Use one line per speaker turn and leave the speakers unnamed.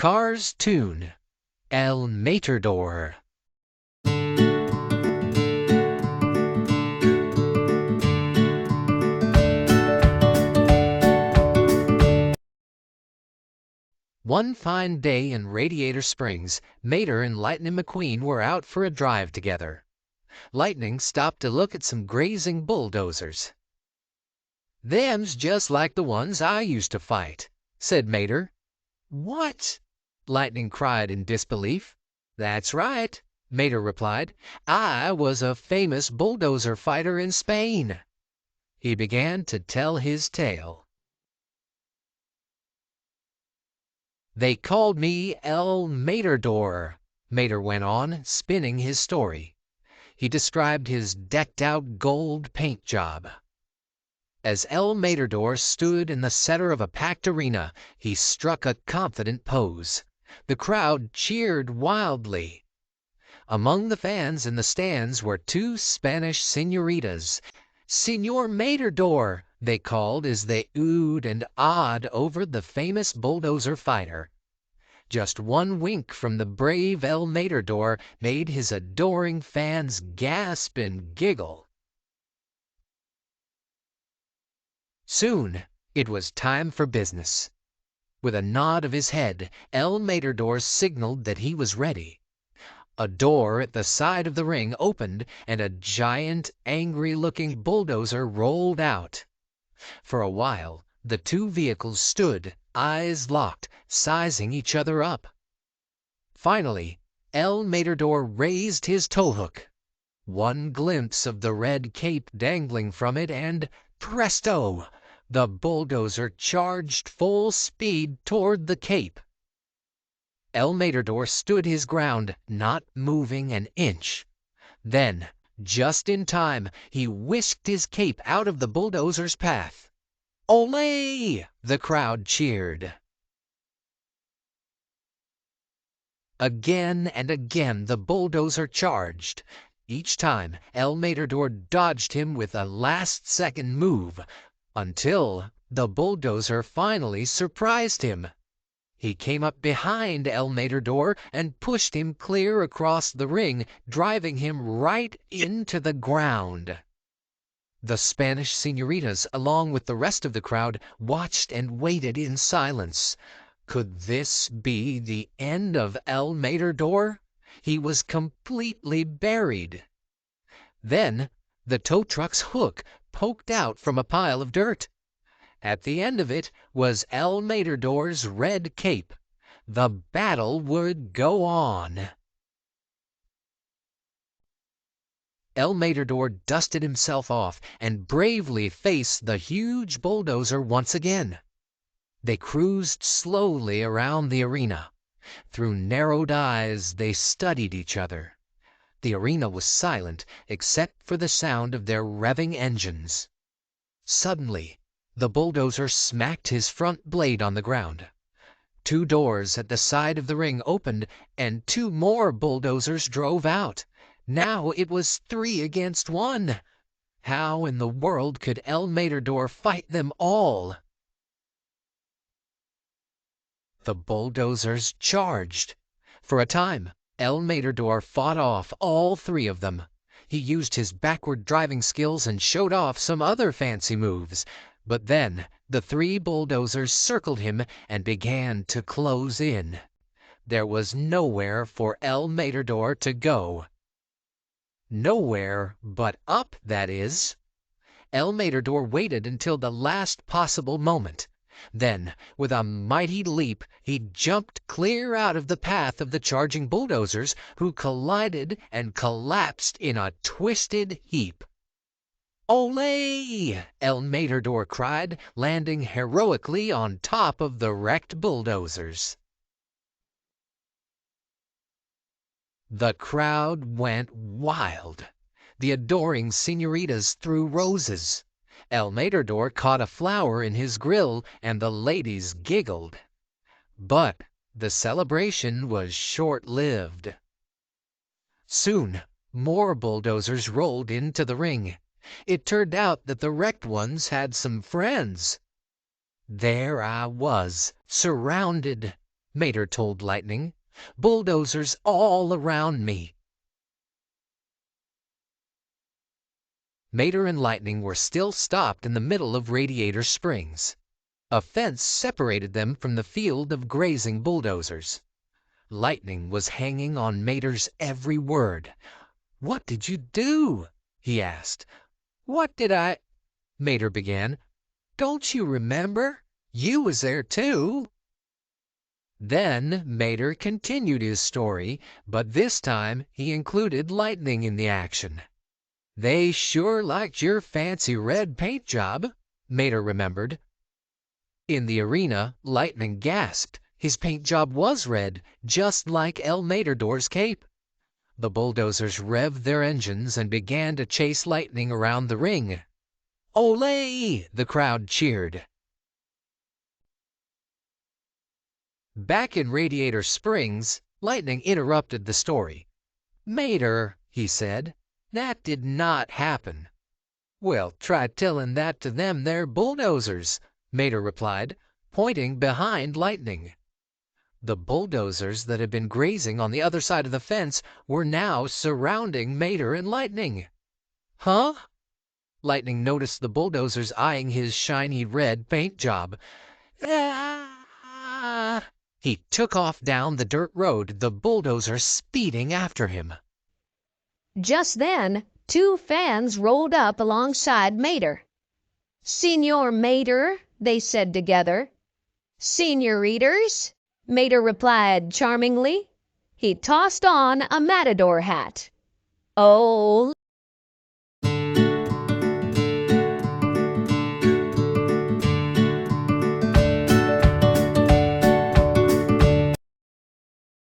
Cars Toon, El Materdor. One fine day in Radiator Springs, Mater and Lightning McQueen were out for a drive together. Lightning stopped to look at some grazing bulldozers. "Them's just like the ones I used to fight," said Mater. "What?" Lightning cried in disbelief. "That's right," Mater replied. "I was a famous bulldozer fighter in Spain." He began to tell his tale. "They called me El Materdor," Mater went on, spinning his story. He described his decked-out gold paint job. As El Materdor stood in the center of a packed arena, he struck a confident pose. The crowd cheered wildly. Among the fans in the stands were two Spanish señoritas. "Señor Materdor," they called as they oohed and awed over the famous bulldozer fighter. Just one wink from the brave El Materdor made his adoring fans gasp and giggle. Soon it was time for business. With a nod of his head, El Materdor signaled that he was ready. A door at the side of the ring opened, and a giant, angry-looking bulldozer rolled out. For a while, the two vehicles stood, eyes locked, sizing each other up. Finally, El Materdor raised his towhook. One glimpse of the red cape dangling from it, and presto! The bulldozer charged full speed toward the cape. El Materdor stood his ground, not moving an inch. Then, just in time, he whisked his cape out of the bulldozer's path. "Olé!" the crowd cheered. Again and again the bulldozer charged. Each time El Materdor dodged him with a last-second move, until the bulldozer finally surprised him. He came up behind El Materdor and pushed him clear across the ring, driving him right into the ground. The Spanish señoritas, along with the rest of the crowd, watched and waited in silence. Could this be the end of El Materdor? He was completely buried. Then the tow truck's hook poked out from a pile of dirt. At the end of it was El Materdor's red cape. The battle would go on. El Materdor dusted himself off and bravely faced the huge bulldozer once again. They cruised slowly around the arena. Through narrowed eyes they studied each other. The arena was silent except for the sound of their revving engines. Suddenly, the bulldozer smacked his front blade on the ground. Two doors at the side of the ring opened, and two more bulldozers drove out. Now it was 3 against 1. How in the world could El Materdor fight them all? The bulldozers charged. For a time, El Materdor fought off all 3 of them. He used his backward driving skills and showed off some other fancy moves. But then the 3 bulldozers circled him and began to close in. There was nowhere for El Materdor to go. Nowhere but up, that is. El Materdor waited until the last possible moment. Then, with a mighty leap, he jumped clear out of the path of the charging bulldozers, who collided and collapsed in a twisted heap. "Olé!" El Materdor cried, landing heroically on top of the wrecked bulldozers. The crowd went wild. The adoring señoritas threw roses. El Materdor caught a flower in his grill, and the ladies giggled. But the celebration was short-lived. Soon more bulldozers rolled into the ring. It turned out that the wrecked ones had some friends. There I was, surrounded. Mater told Lightning. "Bulldozers all around me." Mater and Lightning were still stopped in the middle of Radiator Springs. A fence separated them from the field of grazing bulldozers. Lightning was hanging on Mater's every word. "What did you do?" he asked. "What did I—" Mater began. "Don't you remember? You was there too." Then Mater continued his story, but this time he included Lightning in the action. "They sure liked your fancy red paint job," Mater remembered. In the arena, Lightning gasped. His paint job was red, just like El Materdor's cape. The bulldozers revved their engines and began to chase Lightning around the ring. "Olé!" the crowd cheered. Back in Radiator Springs, Lightning interrupted the story. "Mater," he said, "that did not happen." "Well, try telling that to them there bulldozers," Mater replied, pointing behind Lightning. The bulldozers that had been grazing on the other side of the fence were now surrounding Mater and Lightning. "Huh?" Lightning noticed the bulldozers eyeing his shiny red paint job. "Ah!" He took off down the dirt road, the bulldozer speeding after him.
Just then, two fans rolled up alongside Mater. "Senor Mater," they said together. "Senoritas," Mater replied charmingly. He tossed on a Matador hat. "Oh,